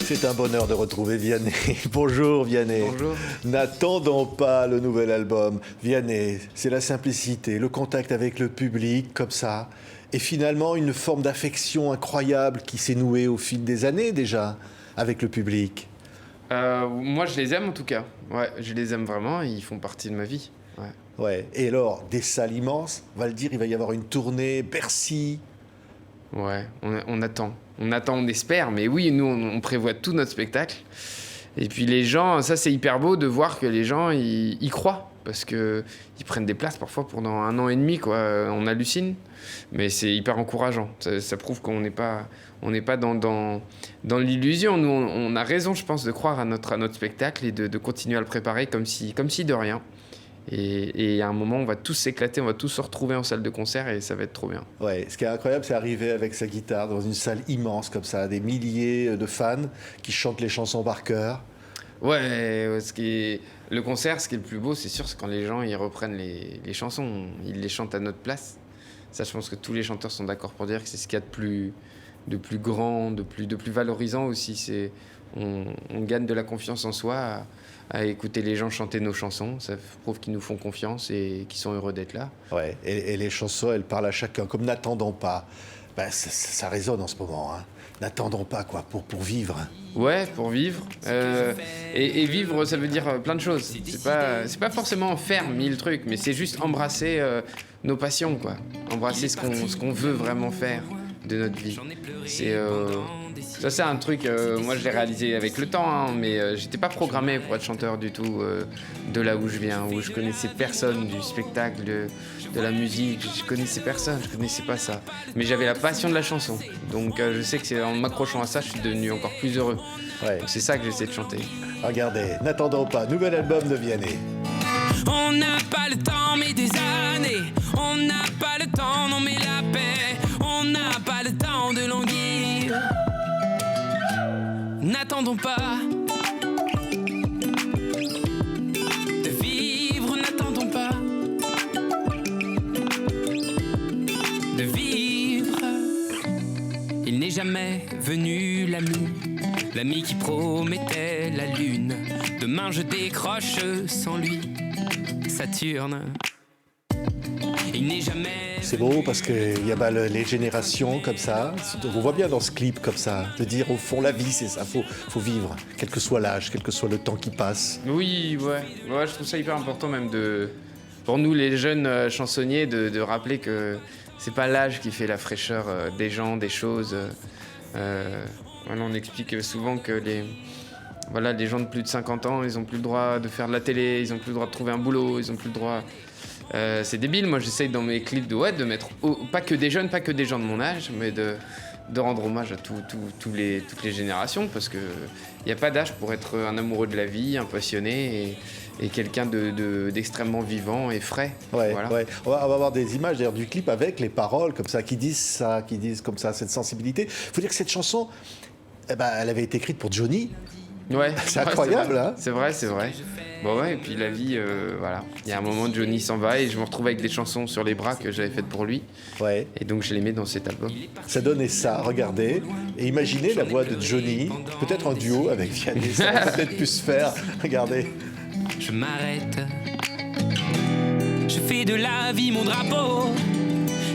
C'est un bonheur de retrouver Vianney. Bonjour Vianney. Bonjour. N'attendons pas le nouvel album. Vianney, c'est la simplicité, le contact avec le public, comme ça. Et finalement, une forme d'affection incroyable qui s'est nouée au fil des années déjà avec le public. Moi, je les aime en tout cas. Ouais, je les aime vraiment et ils font partie de ma vie. Ouais. Ouais. Et alors, des salles immenses, on va le dire, il va y avoir une tournée, Bercy. Ouais, on attend. On attend, on espère, mais oui, nous, on prévoit tout notre spectacle. Et puis les gens, ça c'est hyper beau de voir que les gens, ils croient. Parce qu'ils prennent des places parfois pendant 1 an et demi, quoi. On hallucine, mais c'est hyper encourageant. Ça prouve qu'on n'est pas dans l'illusion. Nous, on a raison, je pense, de croire à notre spectacle et de continuer à le préparer comme si de rien. Et à un moment, on va tous s'éclater, on va tous se retrouver en salle de concert et ça va être trop bien. Ouais, ce qui est incroyable, c'est arriver avec sa guitare dans une salle immense comme ça, des milliers de fans qui chantent les chansons par cœur. Ouais, le concert, ce qui est le plus beau, c'est sûr, c'est quand les gens ils reprennent les chansons, ils les chantent à notre place. Ça, je pense que tous les chanteurs sont d'accord pour dire que c'est ce qu'il y a de plus grand, de plus valorisant aussi. On gagne de la confiance en soi à écouter les gens chanter nos chansons. Ça prouve qu'ils nous font confiance et qu'ils sont heureux d'être là. Ouais, et les chansons, elles parlent à chacun, comme N'attendons pas. Ben, ça résonne en ce moment, hein. N'attendons pas, quoi, pour vivre. Ouais, pour vivre. Et vivre, ça veut dire plein de choses. C'est pas forcément faire 1000 trucs, mais c'est juste embrasser nos passions, quoi. Embrasser ce qu'on veut vraiment faire de notre vie. Ça, c'est un truc, moi je l'ai réalisé avec le temps, hein, mais j'étais pas programmé pour être chanteur du tout de là où je viens, où je connaissais personne du spectacle, de la musique, je connaissais personne, je connaissais pas ça. Mais j'avais la passion de la chanson, donc je sais que c'est en m'accrochant à ça, je suis devenu encore plus heureux. Ouais. Donc c'est ça que j'essaie de chanter. Regardez, N'attendons pas, nouvel album de Vianney. On n'a pas le temps, mais des années. On n'a pas le temps, non, mais la paix. On n'a pas le temps de languir. N'attendons pas de vivre, n'attendons pas de vivre. Il n'est jamais venu l'ami qui promettait la lune. Demain je décroche sans lui, Saturne. Il n'est jamais. C'est beau parce qu'il y a les générations comme ça. On voit bien dans ce clip comme ça, de dire au fond la vie c'est ça, faut vivre, quel que soit l'âge, quel que soit le temps qui passe. Oui, ouais, je trouve ça hyper important même pour nous les jeunes chansonniers de rappeler que c'est pas l'âge qui fait la fraîcheur des gens, des choses. Voilà, on explique souvent que les gens de plus de 50 ans, ils ont plus le droit de faire de la télé, ils ont plus le droit de trouver un boulot, ils ont plus le droit. C'est débile, moi j'essaye dans mes clips de mettre pas que des jeunes, pas que des gens de mon âge, mais de rendre hommage à toutes les générations, parce qu'il n'y a pas d'âge pour être un amoureux de la vie, un passionné et quelqu'un d'extrêmement vivant et frais. Ouais, voilà. ouais. On va avoir des images d'ailleurs du clip avec les paroles comme ça, qui disent ça, qui disent comme ça, cette sensibilité. Il faut dire que cette chanson, elle avait été écrite pour Johnny. Ouais, c'est incroyable, hein. C'est vrai. Bon ouais, et puis la vie, voilà. Il y a un moment, Johnny s'en va et je me retrouve avec des chansons sur les bras que j'avais faites pour lui. Ouais. Et donc je les mets dans cet album. Ça donnait ça, regardez. Et imaginez la voix de Johnny, peut-être un duo avec Vianney, ça aurait peut-être pu se faire. Regardez. Je m'arrête. Je fais de la vie mon drapeau.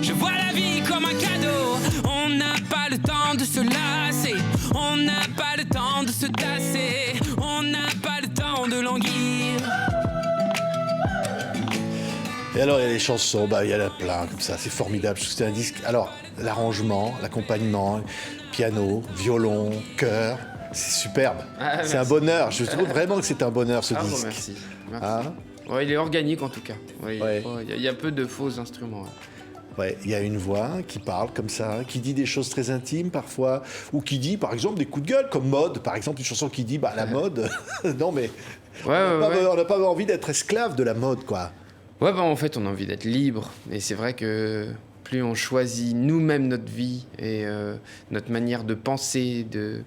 Je vois la vie comme un cadeau. On n'a pas le temps de se lasser. On n'a pas le temps de se tasser. On n'a pas le temps de languir. Et alors, il y a les chansons, il y en a plein comme ça, c'est formidable. Je trouve que c'est un disque. Alors, l'arrangement, l'accompagnement, piano, violon, chœur, c'est superbe. Ah, c'est un bonheur. Je trouve vraiment que c'est un bonheur ce disque. Bon, merci. Hein? Ouais, il est organique en tout cas. Ouais. Il y a peu de faux instruments. Ouais. Ouais, il y a une voix qui parle comme ça, qui dit des choses très intimes parfois, ou qui dit par exemple des coups de gueule, comme Mode, par exemple, une chanson qui dit la mode. Non mais on n'a pas envie d'être esclave de la mode, quoi. Ouais, en fait, on a envie d'être libre. Et c'est vrai que plus on choisit nous-mêmes notre vie et notre manière de penser, de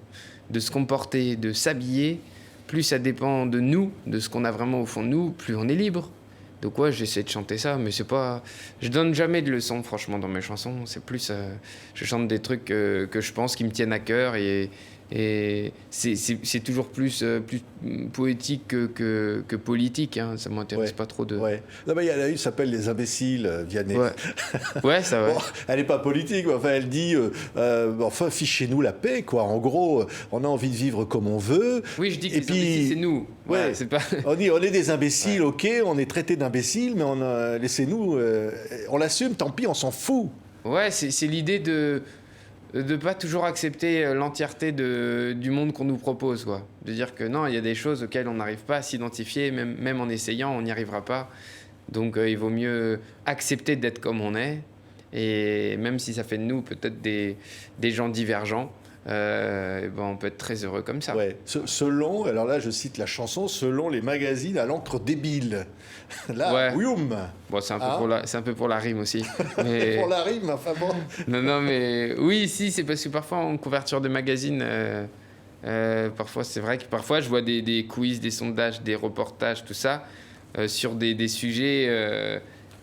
se comporter, de s'habiller, plus ça dépend de nous, de ce qu'on a vraiment au fond de nous, plus on est libre. Donc ouais, j'essaie de chanter ça, mais c'est pas... Je donne jamais de leçons, franchement, dans mes chansons. C'est plus... je chante des trucs que je pense qui me tiennent à cœur et Et c'est toujours plus poétique que politique. Hein. Ça m'intéresse pas trop de... Ouais. Non, mais il y en a une qui s'appelle Les imbéciles, Vianney. Ouais, ça va. Bon, elle n'est pas politique, mais enfin, elle dit enfin, fichez-nous la paix, quoi. En gros, on a envie de vivre comme on veut. Oui, je dis que les imbéciles, c'est nous. Ouais, c'est pas... on est des imbéciles, ok, on est traités d'imbéciles, mais laissez-nous, on l'assume, tant pis, on s'en fout. Ouais, c'est l'idée de pas toujours accepter l'entièreté du monde qu'on nous propose, quoi. De dire que non, il y a des choses auxquelles on n'arrive pas à s'identifier, même en essayant, on n'y arrivera pas. Donc il vaut mieux accepter d'être comme on est, et même si ça fait de nous peut-être des gens divergents, on peut être très heureux comme ça. Ouais. Selon, alors là je cite la chanson, selon les magazines à l'encre débile. Là, Wioum. Bon, c'est un peu pour la rime aussi. Mais... pour la rime, enfin bon. Non, mais oui, si, c'est parce que parfois en couverture de magazine, parfois c'est vrai que parfois je vois des quiz, des sondages, des reportages, tout ça, sur des sujets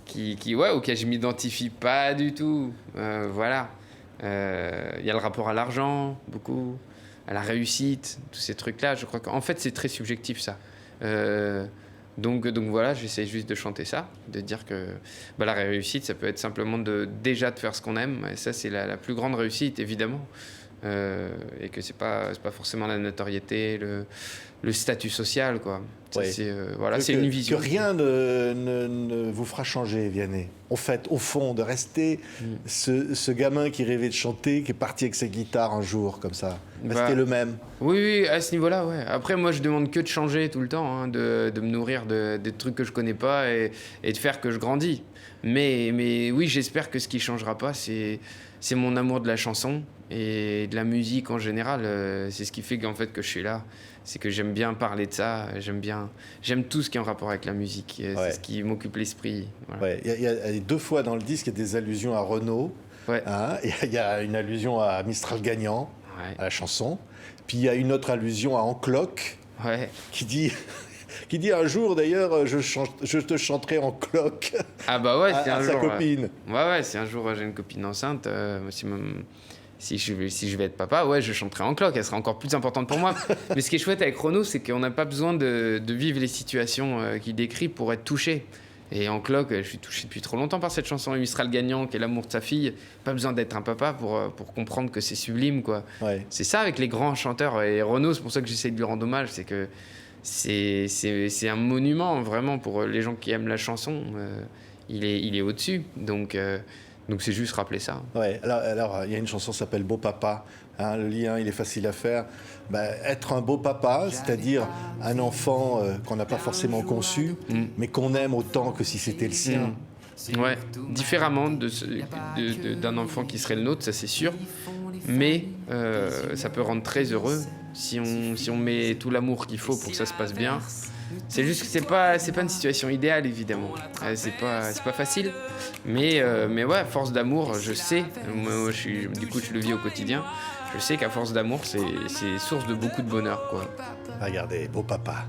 auxquels je m'identifie pas du tout. Voilà. Il y a le rapport à l'argent, beaucoup, à la réussite, tous ces trucs-là. Je crois qu'en fait, c'est très subjectif, ça. Donc voilà, j'essaie juste de chanter ça, de dire que la réussite, ça peut être simplement déjà de faire ce qu'on aime. Et ça, c'est la plus grande réussite, évidemment. Et que c'est pas forcément la notoriété, le statut social, quoi. Ça, c'est une vision. Que rien ne vous fera changer, Vianney. En fait, au fond, de rester ce gamin qui rêvait de chanter, qui est parti avec sa guitare un jour, comme ça. Rester le même. Oui, à ce niveau-là, ouais. Après, moi, je demande que de changer tout le temps, hein, de me nourrir des trucs que je connais pas et de faire que je grandis. Mais oui, j'espère que ce qui changera pas, c'est mon amour de la chanson et de la musique en général. C'est ce qui fait qu'en fait que je suis là. C'est que j'aime bien parler de ça. J'aime tout ce qui est en rapport avec la musique. C'est ce qui m'occupe l'esprit. Voilà. Ouais. Il y a 2 fois dans le disque, il y a des allusions à Renaud. Ouais. Hein, il y a une allusion à Mistral gagnant, à la chanson. Puis il y a une autre allusion à Encloc, qui dit un jour d'ailleurs, je te chanterai en cloque. Ah bah ouais, c'est un jour. À sa copine. Ouais, si un jour j'ai une copine enceinte, si je vais être papa, je chanterai en cloque, elle sera encore plus importante pour moi. Mais ce qui est chouette avec Renaud, c'est qu'on n'a pas besoin de vivre les situations qu'il décrit pour être touché. Et en cloque, je suis touché depuis trop longtemps par cette chanson, Mistral gagnant, qui est l'amour de sa fille. Pas besoin d'être un papa pour comprendre que c'est sublime, quoi. Ouais. C'est ça avec les grands chanteurs. Et Renaud, c'est pour ça que j'essaie de lui rendre hommage, c'est que c'est un monument, vraiment, pour les gens qui aiment la chanson. Il est au-dessus. Donc c'est juste rappeler ça. Ouais, alors il y a une chanson qui s'appelle Beau Papa. Hein, le lien, il est facile à faire. Être un beau papa, c'est-à-dire un enfant qu'on n'a pas forcément conçu, mais qu'on aime autant que si c'était le sien. Ouais, différemment d'un enfant qui serait le nôtre, ça c'est sûr. Mais ça peut rendre très heureux si on met tout l'amour qu'il faut pour que ça se passe bien. C'est juste que c'est pas une situation idéale, évidemment. C'est pas facile. Mais ouais, force d'amour, je sais. Moi, du coup, je le vis au quotidien. Je sais qu'à force d'amour, c'est source de beaucoup de bonheur, quoi. Regardez, Beau Papa.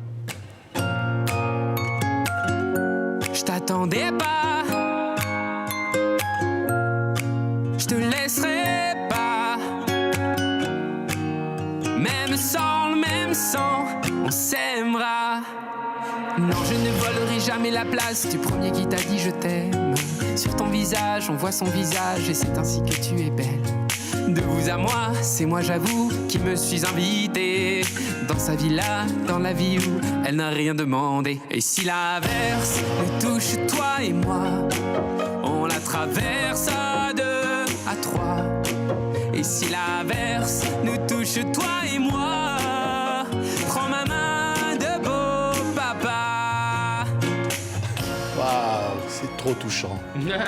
Je t'attendais pas. Je te laisserai pas. Même sans le même sang, on s'aimera. Non, je ne volerai jamais la place du premier qui t'a dit je t'aime. Sur ton visage, on voit son visage et c'est ainsi que tu es belle. De vous à moi, c'est moi j'avoue qui me suis invité dans sa villa, dans la vie où elle n'a rien demandé. Et si l'averse nous touche toi et moi, on la traverse à 2, à 3. Et si l'averse nous touche toi et moi, prends ma main de beau papa. Waouh, c'est trop touchant.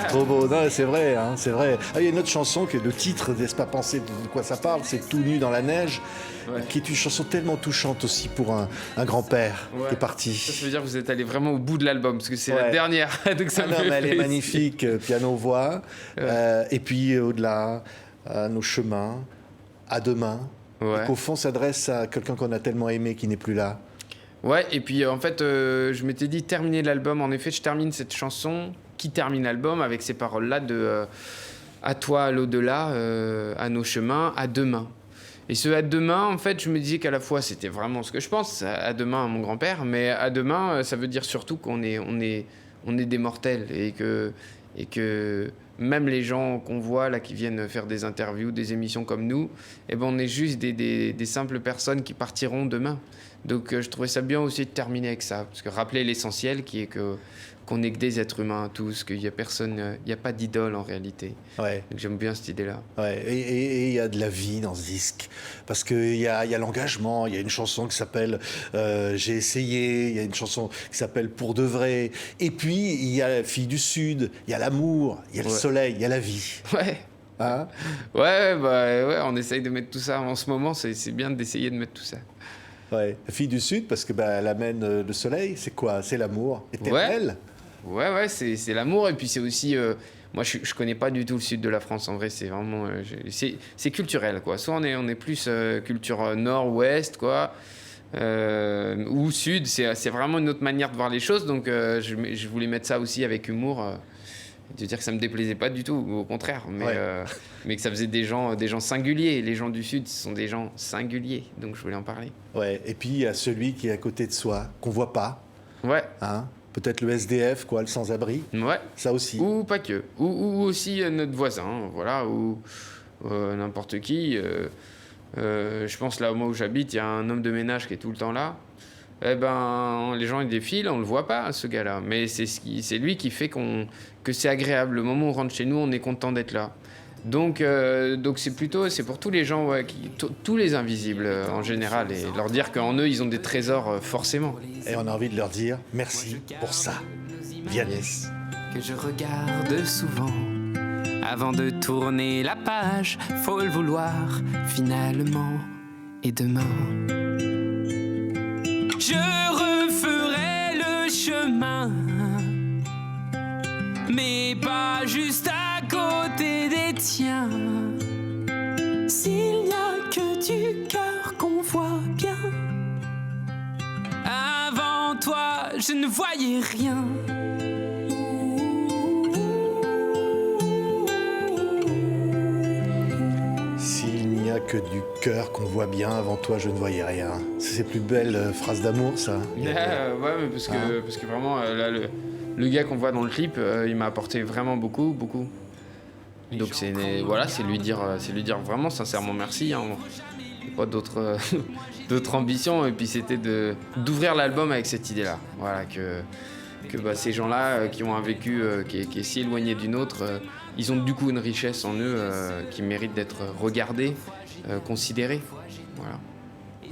Trop beau. Non, c'est vrai, hein, c'est vrai. Ah, il y a une autre chanson qui est le titre, laisse pas penser de quoi ça parle, c'est Tout nu dans la neige, qui est une chanson tellement touchante aussi pour un grand-père qui est parti. Ça veut dire que vous êtes allé vraiment au bout de l'album, parce que c'est la dernière. Donc ça mais elle est magnifique, piano-voix. Et puis au-delà, à nos chemins, à demain. Et qu'au fond s'adresse à quelqu'un qu'on a tellement aimé qui n'est plus là. Ouais, et puis en fait, je m'étais dit terminer l'album. En effet, je termine cette chanson qui termine l'album avec ces paroles-là de à toi, à l'au-delà, à nos chemins, à demain. Et ce à demain, en fait, je me disais qu'à la fois, c'était vraiment ce que je pense, à demain à mon grand-père, mais à demain, ça veut dire surtout qu'on est des mortels et que même les gens qu'on voit là qui viennent faire des interviews, des émissions comme nous, eh ben, on est juste des simples personnes qui partiront demain. Donc je trouvais ça bien aussi de terminer avec ça, parce que rappeler l'essentiel qui est qu'on n'est que des êtres humains tous, qu'il n'y a personne, il n'y a pas d'idole en réalité. Ouais. Donc j'aime bien cette idée-là. Ouais. Et il y a de la vie dans ce disque, parce qu'il y a l'engagement, il y a une chanson qui s'appelle J'ai essayé, il y a une chanson qui s'appelle Pour de vrai, et puis il y a la Fille du Sud, il y a l'amour, il y a le soleil, il y a la vie. Ouais. Hein? Ouais, on essaye de mettre tout ça. En ce moment, c'est bien d'essayer de mettre tout ça. Ouais. La Fille du Sud, parce que elle amène le soleil, c'est quoi? C'est l'amour éternel. Ouais, c'est l'amour, et puis c'est aussi... moi, je connais pas du tout le sud de la France, en vrai, c'est vraiment... c'est culturel, quoi. Soit on est plus culture nord-ouest, quoi, ou sud, c'est vraiment une autre manière de voir les choses, donc je voulais mettre ça aussi avec humour, de dire que ça me déplaisait pas du tout, au contraire, mais que ça faisait des gens singuliers. Les gens du sud, ce sont des gens singuliers, donc je voulais en parler. Ouais. Et puis il y a celui qui est à côté de soi, qu'on voit pas. Ouais. Hein? Peut-être le SDF, quoi, le sans-abri. Ouais. Ça aussi. Ou pas que. Ou aussi notre voisin, voilà, ou n'importe qui. Je pense là, moi où j'habite, il y a un homme de ménage qui est tout le temps là. Eh ben, les gens ils défilent, on le voit pas, ce gars-là. Mais c'est lui qui fait que c'est agréable. Le moment où on rentre chez nous, on est content d'être là. Donc c'est pour tous les gens, tous les invisibles en général, et leur dire qu'en eux, ils ont des trésors forcément. Et on a envie de leur dire merci pour ça. Vianney. Que je regarde souvent. Avant de tourner la page, faut le vouloir finalement. Et demain, je referai le chemin, mais pas juste à côté des tiens. S'il n'y a que du cœur qu'on voit bien, avant toi je ne voyais rien. S'il n'y a que du cœur qu'on voit bien, avant toi je ne voyais rien. C'est ses plus belles phrases d'amour, ça. Ouais, mais parce que vraiment, là, le gars qu'on voit dans le clip, il m'a apporté vraiment beaucoup. Donc c'est lui dire vraiment sincèrement merci. Hein. Pas d'autres ambitions. Et puis c'était d'ouvrir l'album avec cette idée-là. Voilà, que ces gens-là qui ont un vécu qui est si éloigné du nôtre, ils ont du coup une richesse en eux qui mérite d'être regardée, considérée. Voilà.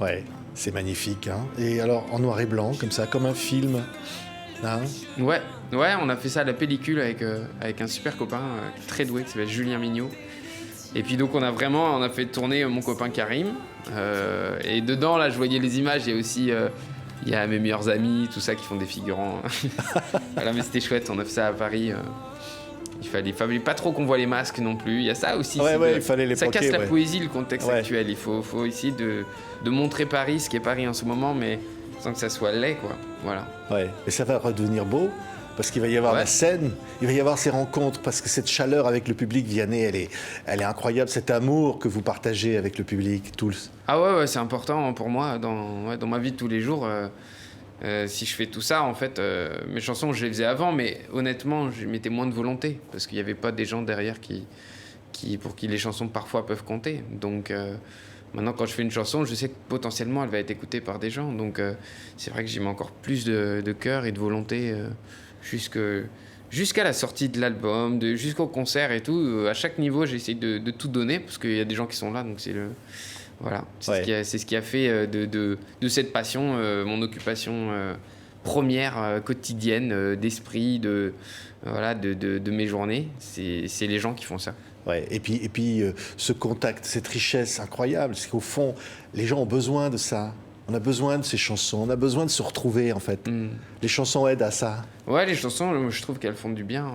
Ouais, c'est magnifique. Hein. Et alors en noir et blanc, comme ça, comme un film. Hein? Ouais, on a fait ça à la pellicule avec un super copain très doué qui s'appelle Julien Mignot. Et puis donc on a fait tourner mon copain Karim. Et dedans, là, je voyais les images. Il y a aussi il y a mes meilleurs amis, tout ça, qui font des figurants. Voilà, mais c'était chouette. On a fait ça à Paris. Il fallait pas trop qu'on voit les masques non plus. Il y a ça aussi. Il fallait les ça poquer, casse la poésie, le contexte actuel. Il faut essayer de montrer Paris, ce qui est Paris en ce moment, mais sans que ça soit laid, quoi. Voilà. Ouais, et ça va redevenir beau, parce qu'il va y avoir la scène, il va y avoir ces rencontres, parce que cette chaleur avec le public, Vianney, elle est incroyable, cet amour que vous partagez avec le public, tous. Ah ouais, c'est important pour moi, dans ma vie de tous les jours. Si je fais tout ça, en fait, mes chansons, je les faisais avant, mais honnêtement, je mettais moins de volonté, parce qu'il n'y avait pas des gens derrière pour qui les chansons parfois peuvent compter. Donc maintenant, quand je fais une chanson, je sais que potentiellement, elle va être écoutée par des gens. Donc c'est vrai que j'y mets encore plus de cœur et de volonté jusqu'à la sortie de l'album, jusqu'au concert et tout. À chaque niveau, j'essaie de tout donner, parce qu'il y a des gens qui sont là, donc c'est le... Voilà, c'est ce qui a fait de cette passion mon occupation première, quotidienne, d'esprit, de mes journées. C'est les gens qui font ça. Ouais, et puis ce contact, cette richesse incroyable, c'est qu'au fond, les gens ont besoin de ça. On a besoin de ces chansons, on a besoin de se retrouver, en fait. Les chansons aident à ça. Ouais, les chansons, je trouve qu'elles font du bien.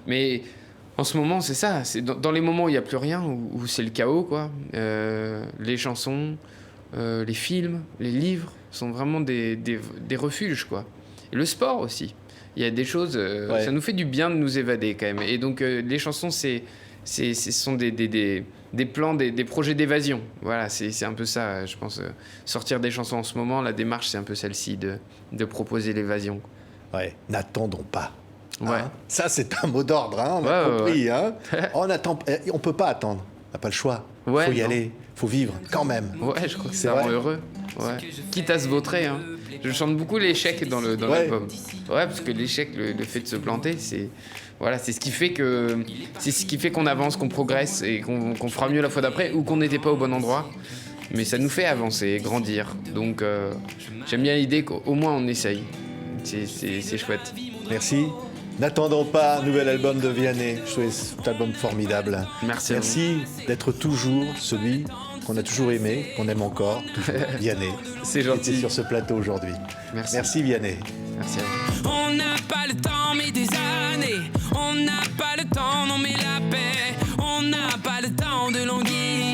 Mais... En ce moment, c'est ça. C'est dans les moments où il n'y a plus rien, où c'est le chaos, quoi. Les chansons, les films, les livres sont vraiment des refuges, quoi. Et le sport aussi. Il y a des choses... Ça nous fait du bien de nous évader, quand même. Et donc, les chansons, c'est ce sont des plans, des projets d'évasion. Voilà, c'est un peu ça, je pense. Sortir des chansons en ce moment, la démarche, c'est un peu celle-ci, de proposer l'évasion. Ouais, n'attendons pas. Ouais. Hein, ça, c'est un mot d'ordre, hein, on a compris. Hein. On peut pas attendre, on n'a pas le choix. Il faut y aller, il faut vivre quand même. Ouais, je crois que ça rend heureux. Ouais. Quitte à se vautrer. Hein. Je chante beaucoup l'échec dans l'album. Ouais, parce que l'échec, le fait de se planter, c'est ce qui fait qu'on avance, qu'on progresse et qu'on fera mieux la fois d'après ou qu'on n'était pas au bon endroit. Mais ça nous fait avancer, grandir. Donc j'aime bien l'idée qu'au moins on essaye. C'est chouette. Merci. N'attendons pas, nouvel album de Vianney. Je trouvais cet album formidable. Merci d'être toujours celui qu'on a toujours aimé, qu'on aime encore, toujours. Vianney. C'est gentil. Qui était sur ce plateau aujourd'hui. Merci Vianney. Merci à vous. On n'a pas le temps, mais des années. On n'a pas le temps, non mais la paix. On n'a pas le temps de languir.